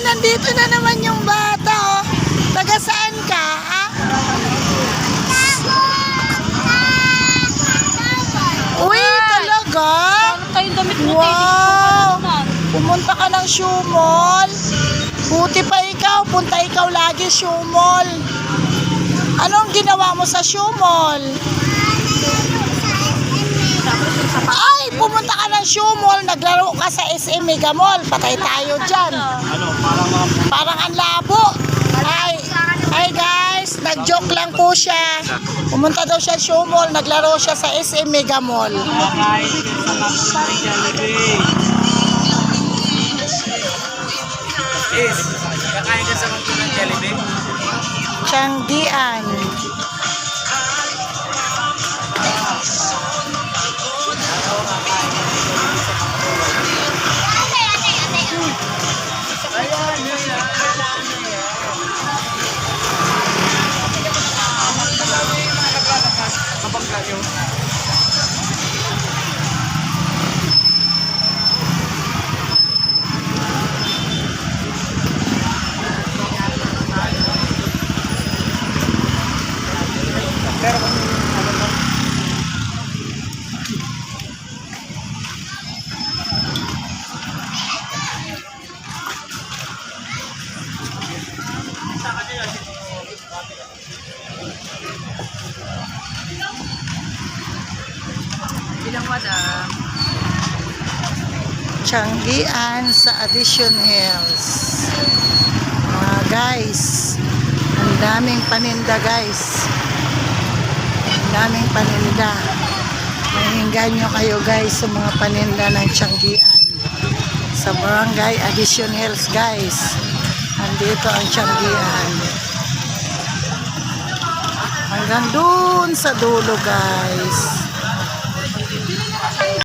nandito na naman yung bata, oh. Taga saan ka, ha? Uy, talaga? Wow! Pumunta ka ng shoe mall. Buti pa ikaw, punta ikaw lagi shoe mall. Anong ginawa mo sa shoe mall? Ay, pumunta ka ng shoe mall, naglaro ka sa SM Mega Mall. Patay tayo dyan. Parang ang labo. Ay guys, nag-joke lang po siya. Pumunta daw siya shoe mall, naglaro siya sa SM Mega Mall. Kakain ka sa mga ng Jollibee? Tianggian. Bilang madam. Tianggian sa Addition Hills. Guys, ang daming paninda guys. Ang daming paninda. Mahinggan nyo kayo guys sa mga paninda ng Tianggian. Sa Barangay Addition Hills guys. Nandito ang Tianggian. Hanggang dun sa dulo guys.